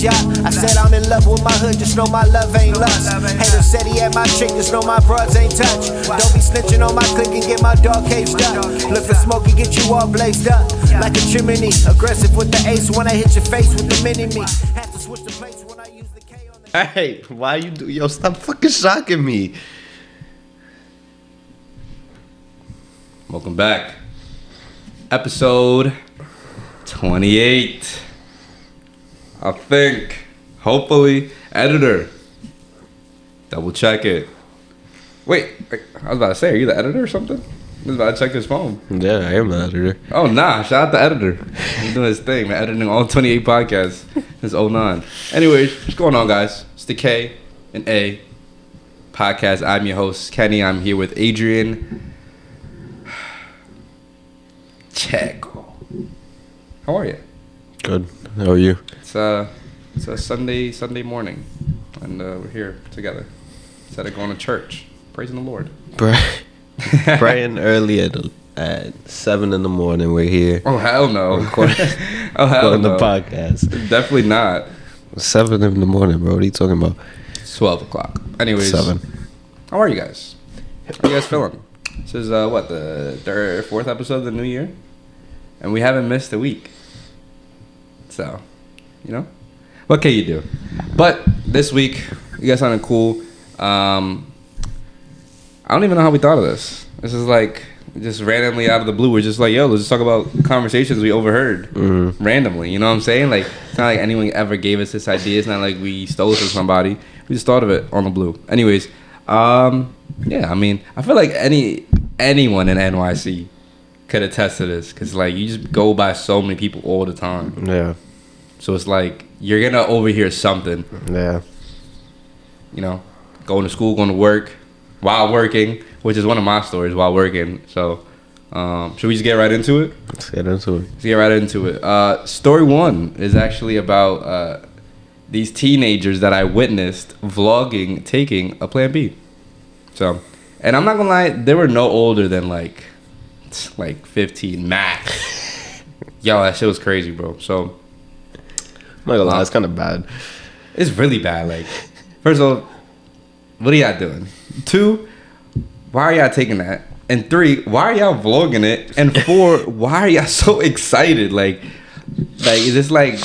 yeah. I said I'm in love with my hood, just know my love ain't lust. Hater said he had my chick, just know my broads ain't touch. Don't be snitching on my clique and get my dog caged up. Look for smoke and get you all blazed up like a chimney. Aggressive with the ace when I hit your face with the mini-me. Have to switch the place when I use the K on the... Hey, why you do? Yo, stop fucking shocking me. Welcome back. Episode 28. I think. Hopefully. Editor. Double check it. Wait, I was about to say, are you the editor or something? I was about to check his phone. Yeah, I am the editor. Oh, nah. Shout out the editor. He's doing his thing, man. Editing all 28 podcasts since 09. Anyways, what's going on, guys? It's the K and A podcast. I'm your host, Kenny. I'm here with Adrian. Check. How are you? Good. How are you? It's a Sunday morning, and we're here together instead of going to church, praising the Lord. Praying early at 7 in the morning. We're here. Oh hell no! Recording the podcast. Definitely not. 7 in the morning, bro. What are you talking about? 12 o'clock. Anyways, 7. How are you guys? How are you guys feeling? This is the third, fourth episode of the new year, and we haven't missed a week. So, what can you do? But this week, you guys sounded cool. I don't even know how we thought of this. This is like just randomly out of the blue. We're just like, yo, let's just talk about conversations we overheard randomly. You know what I'm saying? Like, it's not like anyone ever gave us this idea. It's not like we stole it from somebody. We just thought of it on the blue. Anyways, yeah, I mean, I feel like anyone in NYC could attest to this, because like you just go by so many people all the time. Yeah. So it's like you're gonna overhear something. Yeah. Going to school, going to work, while working, which is one of my stories while working. So, should we just get right into it? Let's get into it. Let's get right into it. Story 1 is actually about these teenagers that I witnessed vlogging taking a Plan B. So, and I'm not gonna lie, they were no older than like 15 max. Yo, that shit was crazy, bro. So, I'm not gonna lie, it's kind of bad. It's really bad. Like, first of all, what are y'all doing? 2, why are y'all taking that? And 3, why are y'all vlogging it? And 4, why are y'all so excited? Like, is this like,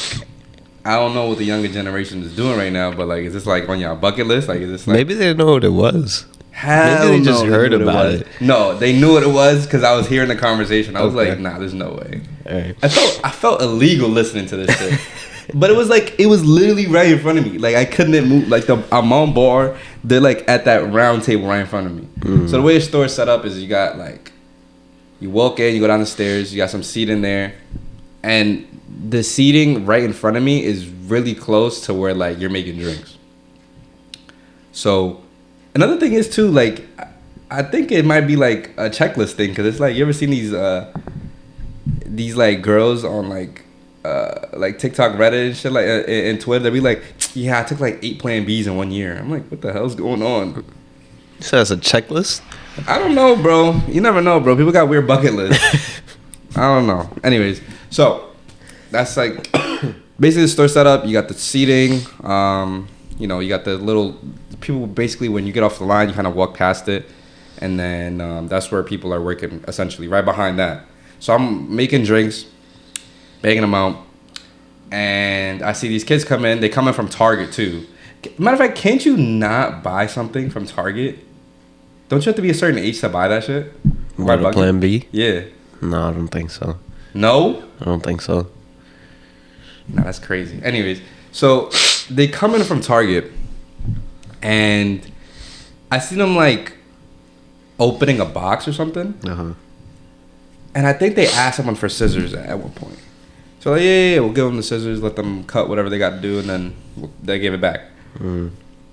I don't know what the younger generation is doing right now, but like, is this like on y'all bucket list? Like, is this like, maybe they didn't know what it was. Hell maybe they just heard about about it. No, they knew what it was because I was hearing the conversation. I was Okay. like, nah, there's no way. All right. I felt illegal listening to this shit. But it was literally right in front of me. Like, I couldn't move. Like, I'm on bar. They're like at that round table right in front of me. So the way the store is set up is you got like, you walk in, you go down the stairs, you got some seat in there, and the seating right in front of me is really close to where like you're making drinks. So another thing is too, like, I think it might be like a checklist thing, because it's like, you ever seen these like girls on like TikTok, Reddit and shit, like and Twitter, they be like, yeah, I took like 8 Plan Bs in 1 year. I'm like, what the hell's going on? So that's a checklist? I don't know, bro. You never know, bro. People got weird bucket lists. I don't know. Anyways, so that's like basically the store setup. You got the seating. You got the little people. Basically, when you get off the line, you kind of walk past it, and then that's where people are working. Essentially, right behind that. So I'm making drinks, bagging them out, and I see these kids come in. They come in from Target too. Matter of fact, can't you not buy something from Target? Don't you have to be a certain age to buy that shit? What, a Plan B? Yeah. No, I don't think so. No? I don't think so. Nah, that's crazy. Anyways, so they come in from Target, and I see them like opening a box or something. Uh-huh. And I think they asked someone for scissors at one point. So like, yeah, we'll give them the scissors, let them cut whatever they got to do, and then they give it back.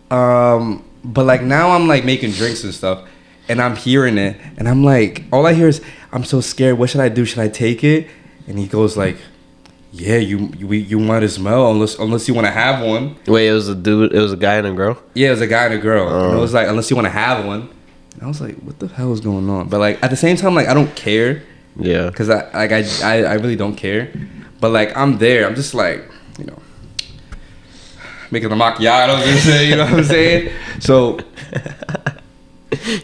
But like now I'm like making drinks and stuff, and I'm hearing it, and I'm like, all I hear is, I'm so scared. What should I do? Should I take it? And he goes like, yeah, you might as well, unless you want to have one. Wait, it was a dude. It was a guy and a girl. Yeah, it was a guy and a girl. And it was like, unless you want to have one. And I was like, what the hell is going on? But like at the same time, like I don't care. Yeah. Because I really don't care. But like I'm there. I'm just like, making the macchiatos and shit. You know what I'm saying? So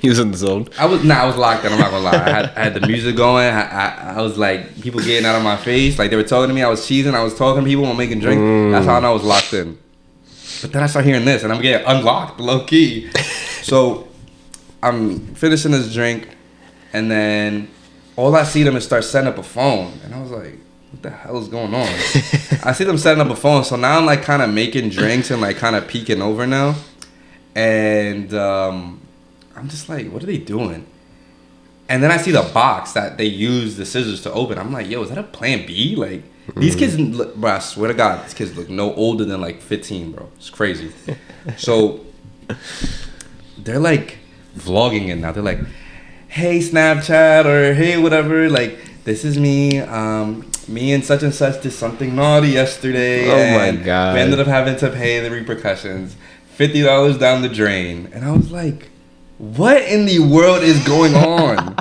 He was in the zone. I was locked in. I'm not gonna lie. I had the music going. I was like people getting out of my face. Like they were talking to me. I was cheesing. I was talking to people. I'm making drink. That's how I know I was locked in. But then I start hearing this, and I'm getting unlocked, low key. So I'm finishing this drink, and then all I see them is start setting up a phone, and I was like, what the hell is going on? I see them setting up a phone, so now I'm like kind of making drinks and like kind of peeking over now, and I'm just like, what are they doing? And then I see the box that they use the scissors to open. I'm like, yo, is that a Plan B? Like, these kids, look, bro, I swear to God, these kids look no older than like 15, bro. It's crazy. So they're like vlogging it now. They're like, hey, Snapchat, or hey, whatever. Like, this is me. Me and such did something naughty yesterday. Oh my and God. We ended up having to pay the repercussions. $50 down the drain. And I was like, what in the world is going on?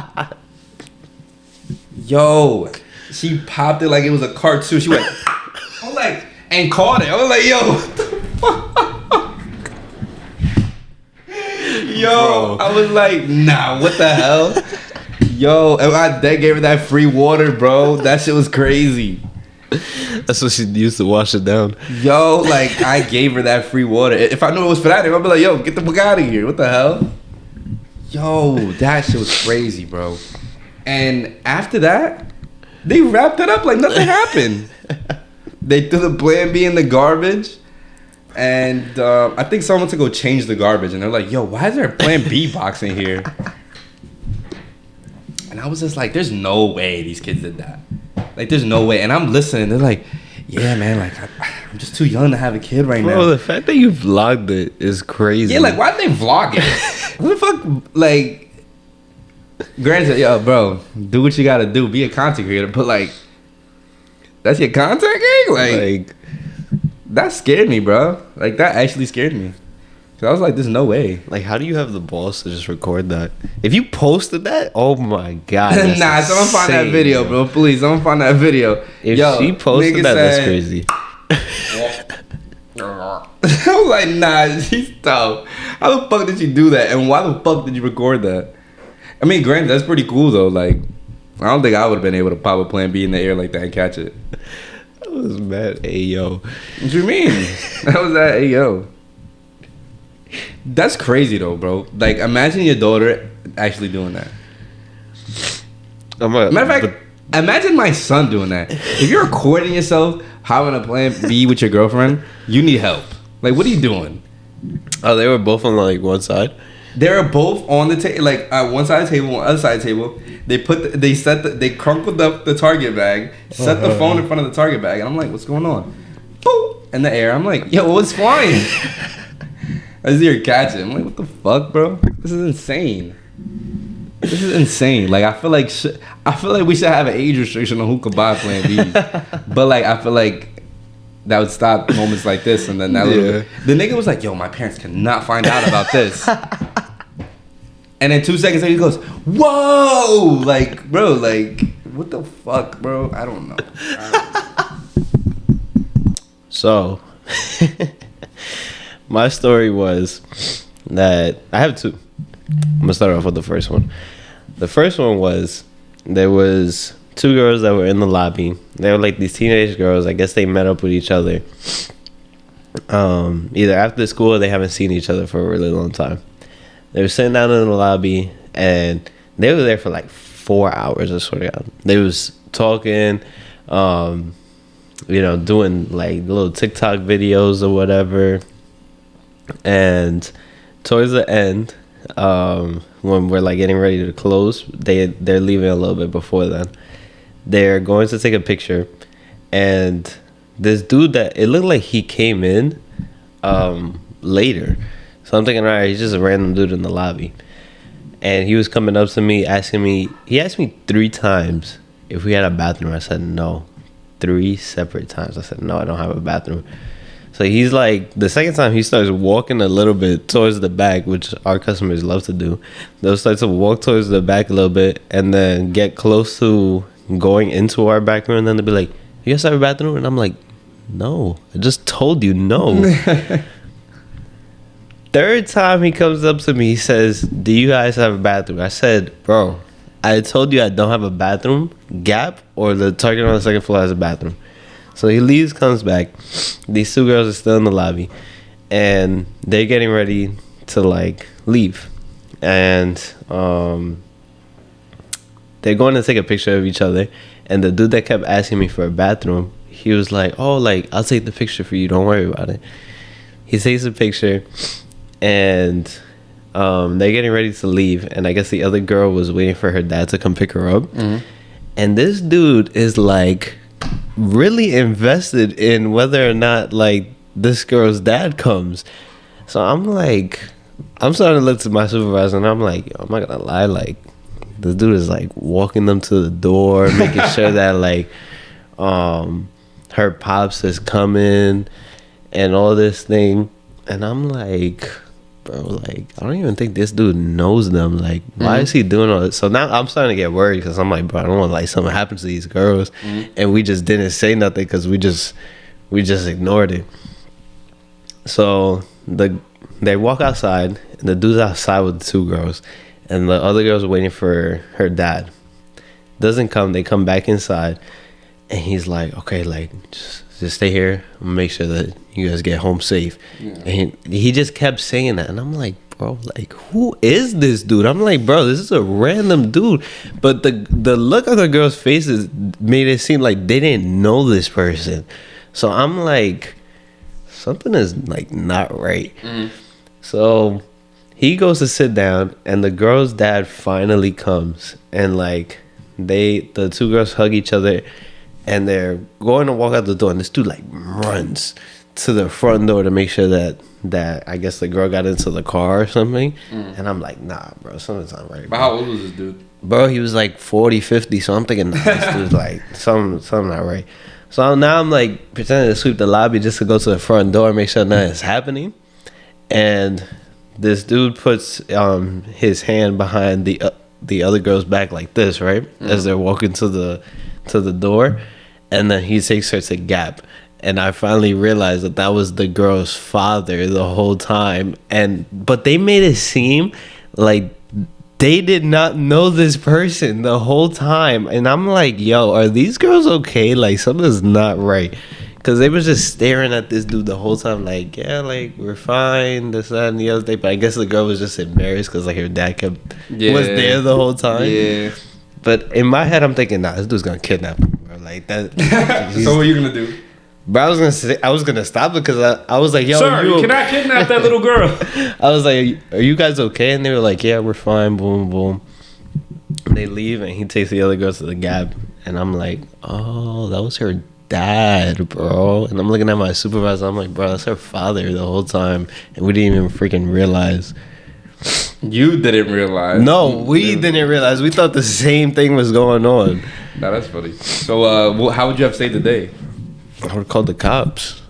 Yo, she popped it like it was a cartoon. She went, I was like, and caught it. I was like, yo, what the fuck? Yo, bro. I was like, nah, what the hell? Yo, and my dad gave her that free water, bro. That shit was crazy. That's what she used to wash it down. Yo, like, I gave her that free water. If I knew it was for that, I'd be like, yo, get the fuck out of here. What the hell? Yo, that shit was crazy, bro. And after that, they wrapped it up like nothing happened. They threw the Plan B in the garbage. And I think someone went to go change the garbage. And they're like, yo, why is there a Plan B box in here? And I was just like, there's no way these kids did that. Like, there's no way. And I'm listening. They're like, yeah, man, like, I'm just too young to have a kid right now. Bro, the fact that you vlogged it is crazy. Yeah, like, why did they vlog it? What the fuck? Like, granted, yo, bro, do what you gotta do. Be a content creator. But, like, that's your content gang? Like, that scared me, bro. Like, that actually scared me. Cause I was like, there's no way. Like, how do you have the balls to just record that? If you posted that, oh my God. Nah, someone find that video, bro. Please, someone find that video. If she posted that, that's crazy. I was like, nah, she's tough. How the fuck did you do that? And why the fuck did you record that? I mean, granted, that's pretty cool, though. Like, I don't think I would have been able to pop a Plan B in the air like that and catch it. That was mad Ayo. What you mean? That was that Ayo. That's crazy though, bro. Like, imagine your daughter actually doing that. Matter of fact, imagine my son doing that. If you're recording yourself having a Plan B with your girlfriend, you need help. Like, what are you doing? Oh, they were both on like one side. They were both on the table, like one side of the table, one other side of the table. They crumpled up the Target bag, set the phone in front of the Target bag, and I'm like, what's going on? Boop, in the air. I'm like, yo, what's flying? I see her catch it. I'm like, what the fuck, bro? This is insane. This is insane. Like, I feel like we should have an age restriction on who could buy Plan Bs. But like, I feel like that would stop moments like this. And then that the nigga was like, yo, my parents cannot find out about this. And then 2 seconds later, he goes, whoa! Like, bro, like, what the fuck, bro? I don't know. So, my story was that I have two. I'm gonna start off with the first one. The first one was there was two girls that were in the lobby. They were like these teenage girls. I guess they met up with each other. Either after school or they haven't seen each other for a really long time. They were sitting down in the lobby and they were there for like 4 hours, I swear to God. They was talking, doing like little TikTok videos or whatever. And towards the end, when we're like getting ready to close, they're leaving a little bit before then. They're going to take a picture, and this dude that it looked like he came in later. So I'm thinking, all right, he's just a random dude in the lobby. And he was coming up to me, he asked me 3 times if we had a bathroom. I said no. 3 separate times. I said, no, I don't have a bathroom. So he's like, the second time he starts walking a little bit towards the back, which our customers love to do. They'll start to walk towards the back a little bit and then get close to going into our back room. And then they'll be like, you guys have a bathroom? And I'm like, no. I just told you no. Third time he comes up to me, he says, do you guys have a bathroom? I said, bro, I told you I don't have a bathroom. Gap or the Target on the second floor has a bathroom. So he leaves, comes back. These two girls are still in the lobby. And they're getting ready to, like, leave. And they're going to take a picture of each other. And the dude that kept asking me for a bathroom, he was like, oh, like, I'll take the picture for you. Don't worry about it. He takes a picture. And they're getting ready to leave. And I guess the other girl was waiting for her dad to come pick her up. Mm-hmm. And this dude is, like, really invested in whether or not, like, this girl's dad comes. So I'm like, I'm starting to look to my supervisor, and I'm like, yo, I'm not gonna lie, like, this dude is, like, walking them to the door, making sure that, like, her pops is coming and all this thing. And I'm like, bro, like, I don't even think this dude knows them. Like, why is he doing all this? So now I'm starting to get worried because I'm like, bro, I don't want, like, something happens to these girls. And we just didn't say nothing because we just ignored it. So they walk outside, and the dude's outside with the two girls, and the other girl's waiting for her dad. Doesn't come. They come back inside, and he's like, okay, like, just stay here. I'm gonna make sure that you guys get home safe. Yeah. And he just kept saying that, and I'm like, bro, like, who is this dude? I'm like, bro, this is a random dude. But the look on the girls' faces made it seem like they didn't know this person. So I'm like, something is, like, not right. So he goes to sit down, and the girl's dad finally comes, and, like, the two girls hug each other, and they're going to walk out the door, and this dude, like, runs to the front door to make sure that I guess the girl got into the car or something. And I'm like, nah, bro, something's not right, bro. But how old was this dude? Bro, he was like 40, 50, so I'm thinking, nah, this dude's like, something not right. So now I'm like pretending to sweep the lobby just to go to the front door and make sure nothing's happening. And this dude puts his hand behind the other girl's back like this, right? As they're walking to the door. And then he takes her to Gap. And I finally realized that was the girl's father the whole time. But they made it seem like they did not know this person the whole time. And I'm like, yo, are these girls okay? Like, something's not right. Because they was just staring at this dude the whole time, like, yeah, like, we're fine, this, that, and the other thing. But I guess the girl was just embarrassed because, like, her dad was there the whole time. Yeah. But in my head, I'm thinking, nah, this dude's going to kidnap her, bro. Like, that. So what are you going to do? But I was gonna stop it because I was like, yo, sir, you cannot kidnap that little girl. I was like, are you guys okay? And they were like, yeah, we're fine. Boom, boom. And they leave, and he takes the other girls to the Gap, and I'm like, oh, that was her dad, bro. And I'm looking at my supervisor. I'm like, bro, that's her father the whole time, and we didn't even freaking realize. You didn't realize? No, we didn't realize. We thought the same thing was going on. Nah, that's funny. So, how would you have saved the day? I would have called the cops.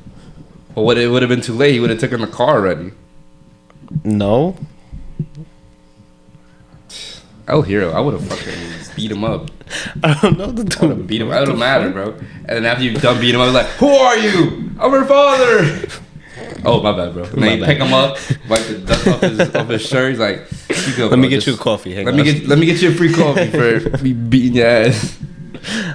Well, it would have been too late. He would have taken the car already. No. El Hero, I would have fucking beat him up. I don't know the dude. I would have beat him. It don't matter, bro. And then after you've done beating him up, I was like, who are you? I'm her father. Oh, my bad, bro. And then you pick him up, wipe the dust off his shirt. He's like, let me get you a coffee. Let me get you a free coffee for me beating your ass.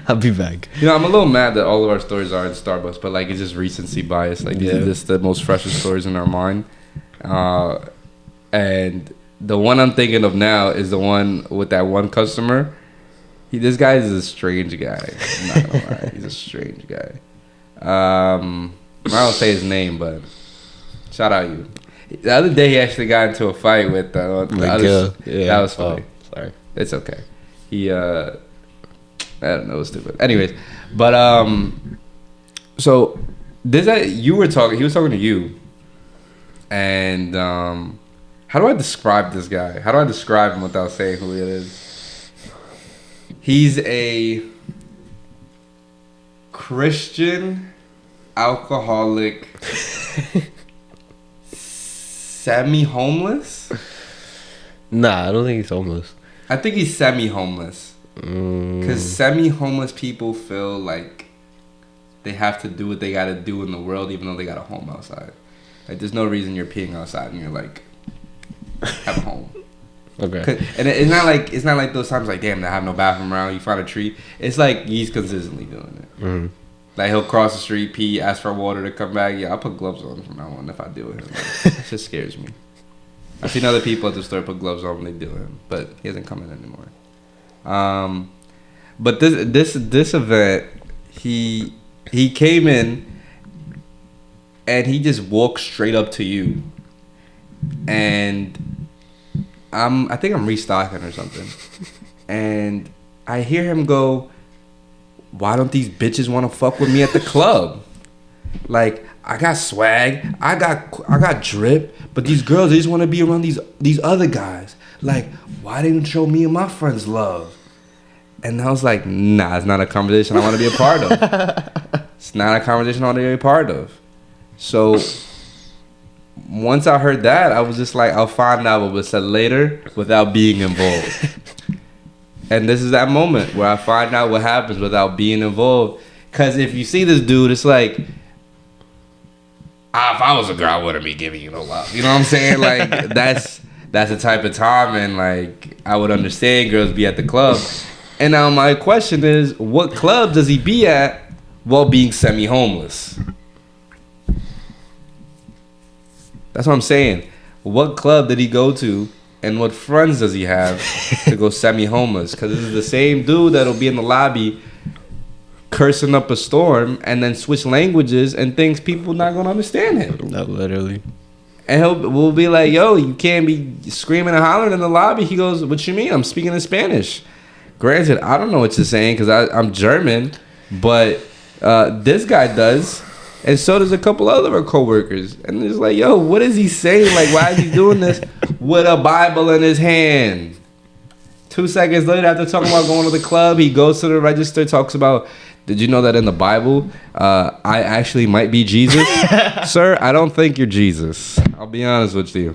I'll be back. You know, I'm a little mad that all of our stories are in Starbucks, but like it's just recency bias. Like these are just the most freshest stories in our mind. And the one I'm thinking of now is the one with that one customer. This guy is a strange guy. I'm not gonna lie. He's a strange guy. I don't say his name, but shout out you. The other day he actually got into a fight with the other. That was funny. Oh, sorry. It's okay. I don't know, it was stupid. Anyways, but so this guy he was talking to you, and how do I describe this guy? How do I describe him without saying who he is? He's a Christian alcoholic, semi-homeless. Nah, I don't think he's homeless. I think he's semi-homeless. Because semi-homeless people feel like they have to do what they gotta do in the world, even though they got a home outside. Like, there's no reason you're peeing outside and you're like, have a home. Okay. And it's not like those times like, damn, I have no bathroom around. You find a tree. It's like he's consistently doing it. Mm-hmm. Like, he'll cross the street, pee, ask for water to come back. Yeah, I'll put gloves on from now on if I deal with him. Like, it just scares me. I've seen other people at the store put gloves on when they deal with him, but he hasn't come in anymore. But this event, he came in and he just walked straight up to you, and I think I'm restocking or something, and I hear him go, "Why don't these bitches want to fuck with me at the club? Like, I got swag, I got drip, but these girls, they just want to be around these other guys. Like, why didn't you show me and my friends love?" And I was like, nah, it's not a conversation I want to be a part of. It's not a conversation I want to be a part of. So once I heard that, I was just like, I'll find out what was said later without being involved. And this is that moment where I find out what happens without being involved. Because if you see this dude, it's like, if I was a girl, I wouldn't be giving you no love. You know what I'm saying? Like, that's the type of time, and like, I would understand girls be at the club. And now my question is, what club does he be at while being semi-homeless? That's what I'm saying. What club did he go to, and what friends does he have to go semi-homeless? Because this is the same dude that'll be in the lobby cursing up a storm and then switch languages and thinks people not going to understand him. Not literally. And we'll be like, yo, you can't be screaming and hollering in the lobby. He goes, what you mean? I'm speaking in Spanish. Granted, I don't know what you're saying because I'm German, but this guy does, and so does a couple other coworkers. And it's like, yo, what is he saying? Like, why is he doing this with a Bible in his hand? 2 seconds later, after talking about going to the club, he goes to the register, talks about, did you know that in the Bible, I actually might be Jesus? Sir, I don't think you're Jesus. I'll be honest with you.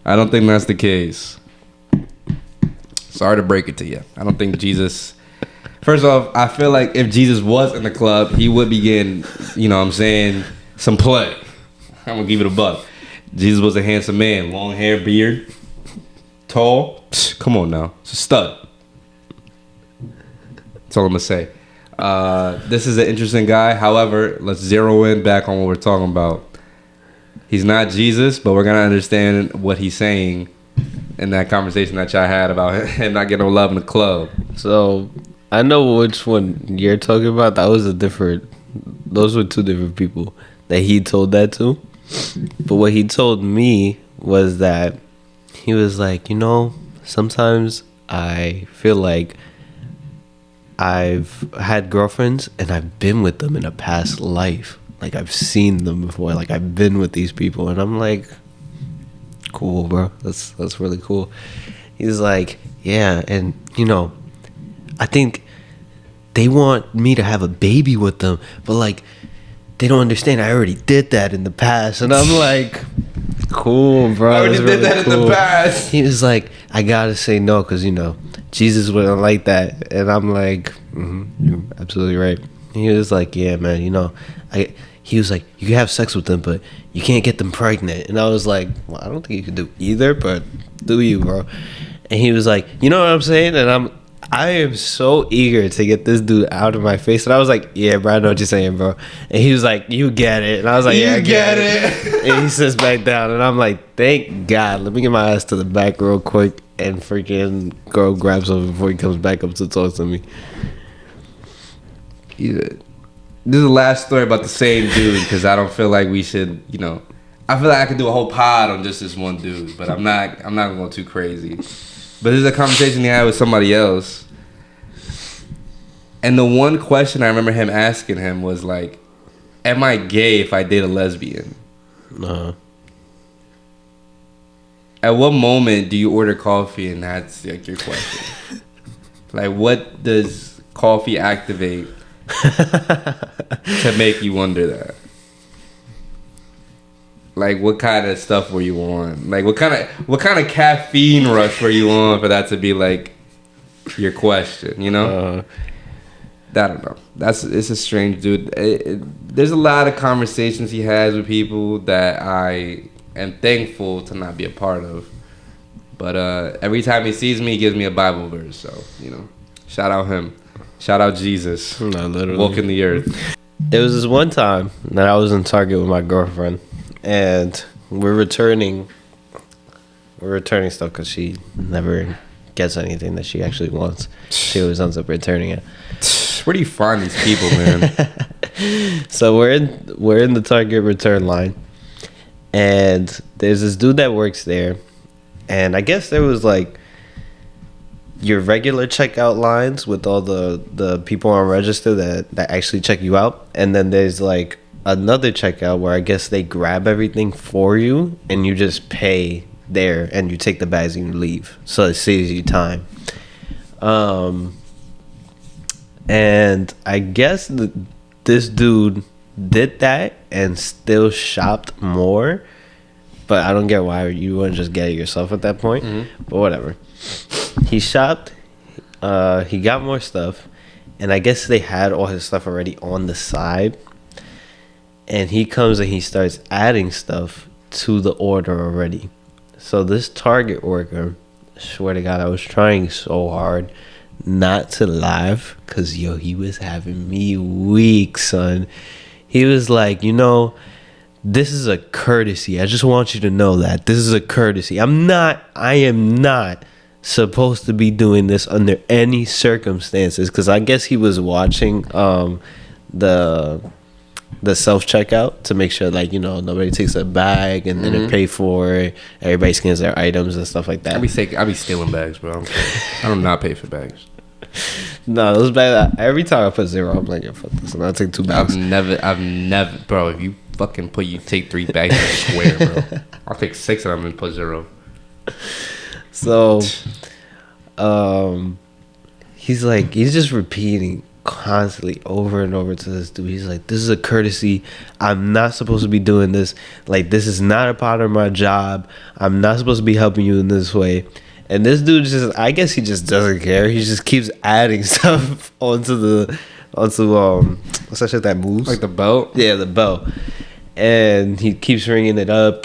I don't think that's the case. Sorry to break it to you. I don't think Jesus... First off, I feel like if Jesus was in the club, he would be getting, you know what I'm saying, some play. I'm going to give it a buck. Jesus was a handsome man. Long hair, beard, tall. Psh, come on now. It's a stud. That's all I'm going to say. This is an interesting guy. However, let's zero in back on what we're talking about. He's not Jesus, but we're going to understand what he's saying in that conversation that y'all had about him not getting no love in the club. So I know which one you're talking about. Those were two different people that he told that to. But what he told me was that he was like, you know, sometimes I feel like I've had girlfriends and I've been with them in a past life. Like, I've seen them before. Like, I've been with these people. And I'm like, cool, bro. That's really cool. He's like, yeah, and you know, I think they want me to have a baby with them, but like, they don't understand I already did that in the past. And I'm like, cool, bro. I already did that in the past. He was like, I gotta say no, because you know, Jesus wouldn't like that. And I'm like, you're absolutely right. He was like, yeah, man, you know, he was like, you can have sex with them, but you can't get them pregnant. And I was like, well, I don't think you can do either, but do you, bro? And he was like, you know what I'm saying? And I am so eager to get this dude out of my face. And I was like, yeah, bro, I know what you're saying, bro. And he was like, you get it. And I was like, yeah, I get it. And he sits back down. And I'm like, thank God. Let me get my ass to the back real quick and freaking go grab something before he comes back up to talk to me. Yeah. This is the last story about the same dude, because I don't feel like we should, you know, I feel like I could do a whole pod on just this one dude, but I'm not gonna go too crazy. But this is a conversation he had with somebody else, and the one question I remember him asking him was like, am I gay if I date a lesbian? No. At what moment do you order coffee and that's like your question? Like, what does coffee activate to make you wonder that? Like, what kind of stuff were you on? Like, what kind of caffeine rush were you on for that to be like your question, you know? I don't know. It's a strange dude. There's a lot of conversations he has with people that I am thankful to not be a part of. But every time he sees me, he gives me a Bible verse. So, shout out him. Shout out Jesus. No, literally. Walking the earth. It was this one time that I was in Target with my girlfriend, and we're returning stuff because she never gets anything that she actually wants. She always ends up returning it. Where do you find these people, man? So we're in the Target return line, and there's this dude that works there, and I guess there was like your regular checkout lines with all the people on register that actually check you out, and then there's like another checkout where I guess they grab everything for you and you just pay there and you take the bags and you leave, so it saves you time. And I guess this dude did that and still shopped more, but I don't get why you wouldn't just get it yourself at that point. But whatever. He shopped, he got more stuff, and I guess they had all his stuff already on the side. And he comes and he starts adding stuff to the order already. So this Target worker, swear to God, I was trying so hard not to laugh, because he was having me weak, son. He was like, this is a courtesy. I just want you to know that this is a courtesy. I am not supposed to be doing this under any circumstances, because I guess he was watching the self-checkout to make sure, like, nobody takes a bag and then they pay for it. Everybody scans their items and stuff like that. I be stealing bags, bro. I do not pay for bags. No, those bags, every time I put zero, I'm like, fuck this, and I'll take 2 bags. I've never, bro, if you fucking you take 3 bags, I swear, bro. I'll take 6 of them and put 0. So, he's just repeating constantly over and over to this dude. He's like, this is a courtesy. I'm not supposed to be doing this. Like, this is not a part of my job. I'm not supposed to be helping you in this way. And this dude I guess he just doesn't care. He just keeps adding stuff onto what's that shit that moves? Like the belt? Yeah, the belt. And he keeps ringing it up.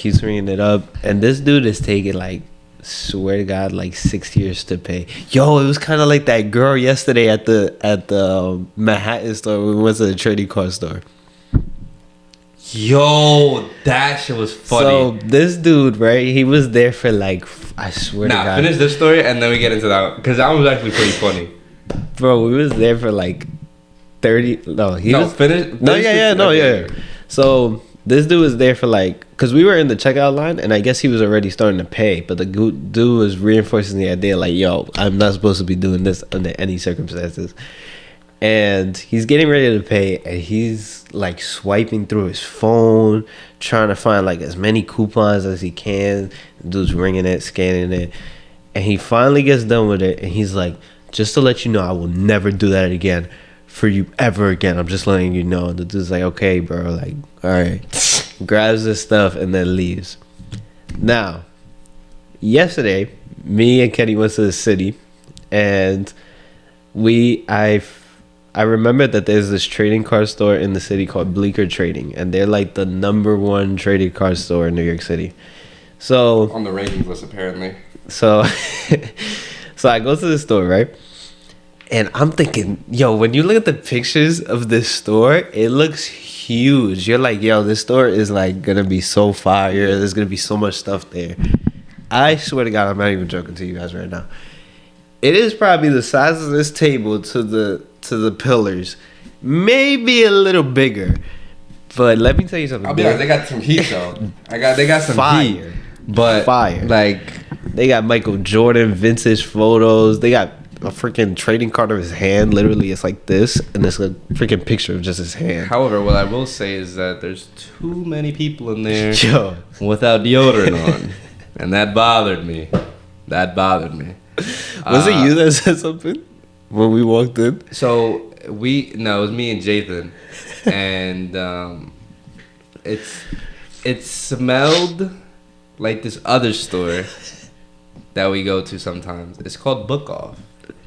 And this dude is taking, like, swear to God, like 6 years to pay. Yo, it was kind of like that girl yesterday at the Manhattan store when we went to the trading card store. Yo, that shit was funny. So this dude, right, he was there for like, I swear to God. Finish this story and then we get into that, because that one was actually pretty funny. Bro, we was there for like 30. Finish. Yeah. So this dude was there for like, because we were in the checkout line, and I guess he was already starting to pay, but the dude was reinforcing the idea like, yo, I'm not supposed to be doing this under any circumstances. And he's getting ready to pay, and he's like swiping through his phone, trying to find like as many coupons as he can. The dude's ringing it, scanning it, and he finally gets done with it, and he's like, just to let you know, I will never do that again for you ever again. I'm just letting you know. And the dude's like, okay, bro, like, all right. Grabs his stuff and then leaves. Now, yesterday, me and Kenny went to the city, and I remember that there's this trading card store in the city called Bleecker Trading, and they're like the #1 trading card store in New York City. So on the rankings list, apparently. So I go to the store, right? And I'm thinking, yo, when you look at the pictures of this store, it looks huge. You're like, yo, this store is like gonna be so fire. There's gonna be so much stuff there. I swear to God, I'm not even joking to you guys right now. It is probably the size of this table to the pillars, maybe a little bigger. But let me tell you something. I'll be honest, they got some heat though. They got some fire. heat, but fire. Like, they got Michael Jordan vintage photos. They got a freaking trading card of his hand. Literally, it's like this, and it's a freaking picture of just his hand. However, what I will say is that there's too many people in there Yo. without deodorant on, and that bothered me. Was it you that said something when we walked in? So it was me and Jathan, and it smelled like this other store that we go to sometimes. It's called Book Off.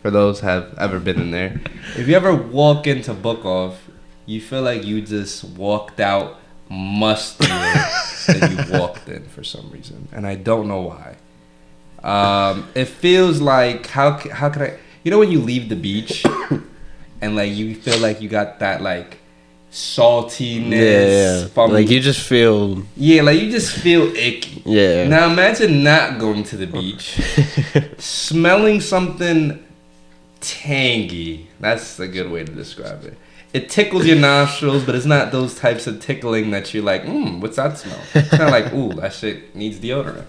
For those have ever been in there, if you ever walk into Book Off, you feel like you just walked out mustier than you walked in for some reason, and I don't know why. It feels like how could I? You know when you leave the beach, and like you feel like you got that like saltiness. From, like you just feel. Yeah, like you just feel icky. Yeah. Now imagine not going to the beach, smelling something tangy. That's a good way to describe it. It tickles your nostrils, but it's not those types of tickling that you're like, what's that smell? It's kind of like, ooh, that shit needs deodorant.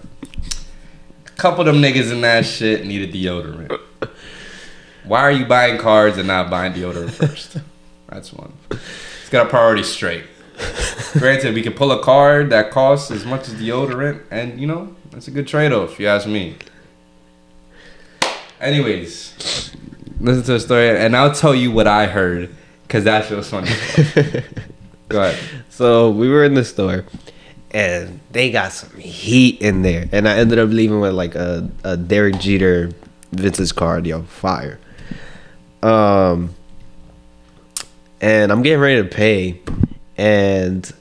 A couple of them niggas in that shit need a deodorant. Why are you buying cards and not buying deodorant first? That's one. It's got a priority straight. Granted, we can pull a card that costs as much as deodorant, and you know, that's a good trade-off, if you ask me. Anyways, listen to the story, and I'll tell you what I heard, because that shit was funny. Go ahead. So we were in the store, and they got some heat in there, and I ended up leaving with like a Derek Jeter vintage card, yo, fire. And I'm getting ready to pay, and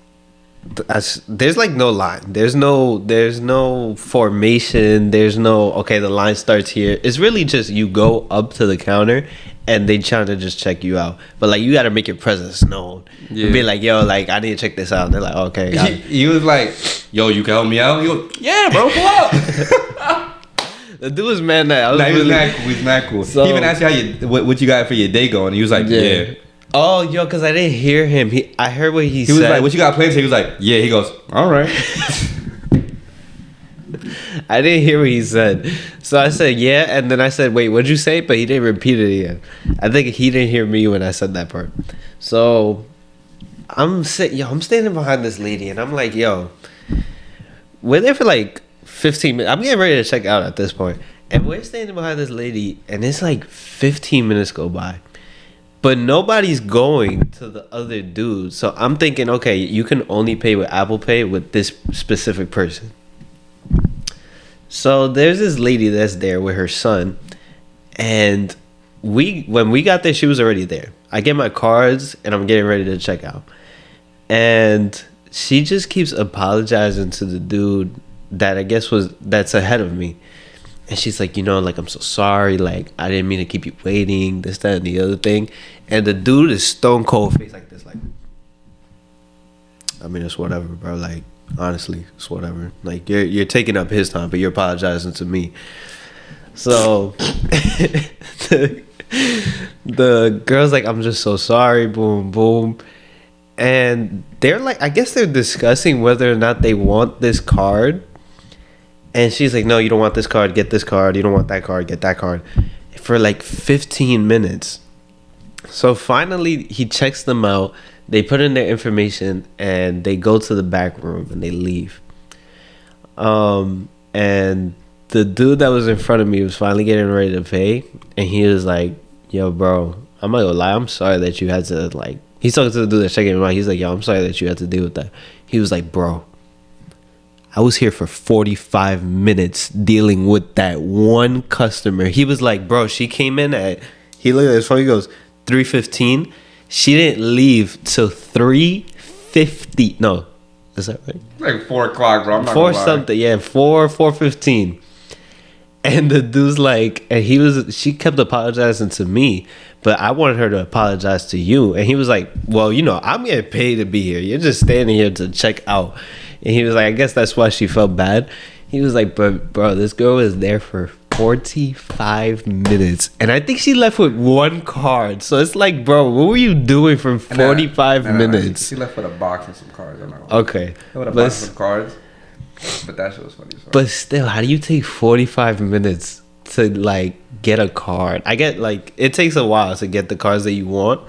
there's like no line. There's no formation. There's no, okay, the line starts here. It's really just you go up to the counter and they trying to just check you out. But like you got to make your presence known. Yeah. Be like, yo, like I need to check this out. And they're like, okay. He was like, yo, you can help me out? He goes, yeah, bro, pull up. The dude was mad that he's not cool. So, he even asked you how what you got for your day going. He was like, yeah. Oh, yo, because I didn't hear him. I heard what he said. He was like, what you got planned? He was like, yeah. He goes, all right. I didn't hear what he said. So I said, yeah. And then I said, wait, what'd you say? But he didn't repeat it again. I think he didn't hear me when I said that part. So I'm standing behind this lady. And I'm like, yo, we're there for like 15 minutes. I'm getting ready to check out at this point. And we're standing behind this lady. And it's like 15 minutes go by. But nobody's going to the other dude. So I'm thinking, okay, you can only pay with Apple Pay with this specific person. So there's this lady that's there with her son. And when we got there, she was already there. I get my cards and I'm getting ready to check out. And she just keeps apologizing to the dude that I guess that's ahead of me. And she's like, like, I'm so sorry. Like, I didn't mean to keep you waiting. This, that, and the other thing. And the dude is stone cold face like this. Like, I mean, it's whatever, bro. Like, honestly, it's whatever. Like, you're taking up his time, but you're apologizing to me. So, the girl's like, I'm just so sorry. Boom, boom. And they're like, I guess they're discussing whether or not they want this card. And she's like, no, you don't want this card, get this card. You don't want that card, get that card. For like 15 minutes. So finally, he checks them out. They put in their information and they go to the back room and they leave. And the dude that was in front of me was finally getting ready to pay. And he was like, yo, bro, I'm not gonna lie. I'm sorry that you had to, like, he's talking to the dude that's checking him out. He's like, yo, I'm sorry that you had to deal with that. He was like, bro, I was here for 45 minutes dealing with that one customer. He was like, bro, she came in he looked at his phone, he goes, 3:15. She didn't leave till 3:50. No, is that right? Like 4 o'clock, bro. I'm not 4 something, yeah, 4:15. And the dude's like, and she kept apologizing to me, but I wanted her to apologize to you. And he was like, well, I'm getting paid to be here. You're just standing here to check out. And he was like, I guess that's why she felt bad. He was like, but bro, this girl was there for 45 minutes. And I think she left with one card. So it's like, bro, what were you doing for 45 minutes? She left with a box and some cards. I'm not okay. With a box and some cards. But that shit was funny. So. But still, how do you take 45 minutes to like get a card? I get like, it takes a while to get the cards that you want.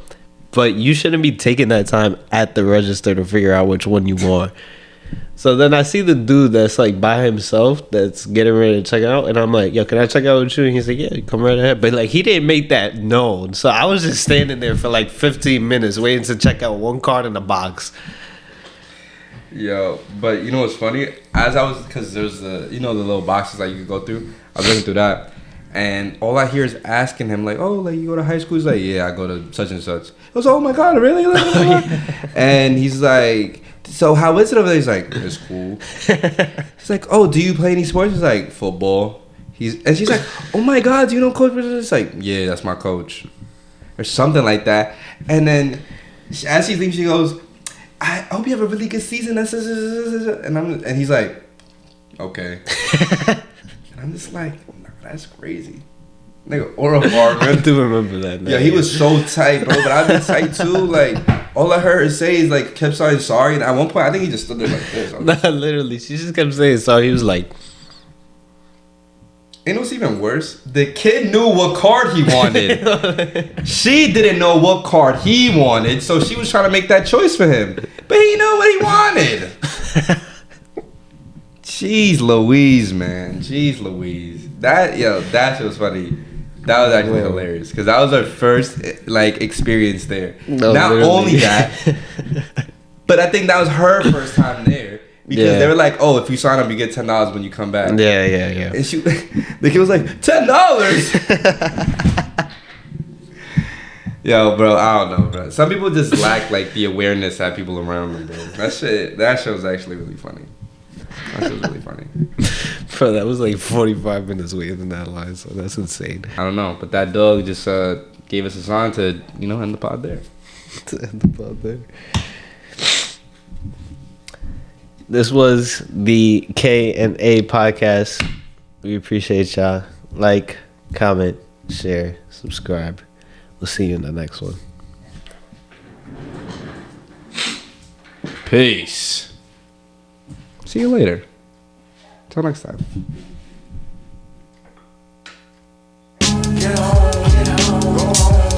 But you shouldn't be taking that time at the register to figure out which one you want. So then I see the dude that's like by himself that's getting ready to check out. And I'm like, yo, can I check out with you? And he's like, yeah, come right ahead. But like, he didn't make that known. So I was just standing there for like 15 minutes waiting to check out one card in the box. Yo, but you know what's funny? As I was, because there's the little boxes that you could go through. I was looking through that. And all I hear is asking him, like, oh, like, you go to high school? He's like, yeah, I go to such and such. I was like, oh my God, really? And he's like, so how is it over there? He's like, it's cool. He's like, oh, do you play any sports? He's like, football. And she's like, oh my God, do you know Coach? It's like, yeah, that's my coach. Or something like that. And then as she leaves, she goes, I hope you have a really good season. And he's like, okay. And I'm just like, nah, that's crazy. Nigga, OVERHEARD, man. I do remember that. Yeah, he was so tight, bro. But I've been tight too. Like, all I heard her say is like, kept saying sorry. And at one point, I think he just stood there like this. Nah, literally, she just kept saying sorry. He was like, and what's even worse, the kid knew what card he wanted. She didn't know what card he wanted, so she was trying to make that choice for him. But he knew what he wanted. Jeez Louise, man. Jeez Louise. That shit was funny. That was actually hilarious. Because that was our first, like, experience there. No, Not literally. only that, but I think that was her first time there. Because they were like, oh, if you sign up, you get $10 when you come back. Yeah. And the kid was like, $10? Yo, bro, I don't know, bro. Some people just lack, like, the awareness that people around them, bro. That shit was actually really funny. That shit was really funny. Bro, that was like 45 minutes waiting in that line, so that's insane. I don't know, but that dog just gave us a sign to, end the pod there. To end the pod there. This was the K&A podcast. We appreciate y'all. Like, comment, share, subscribe. We'll see you in the next one. Peace. See you later. Till next time. Get home, go home.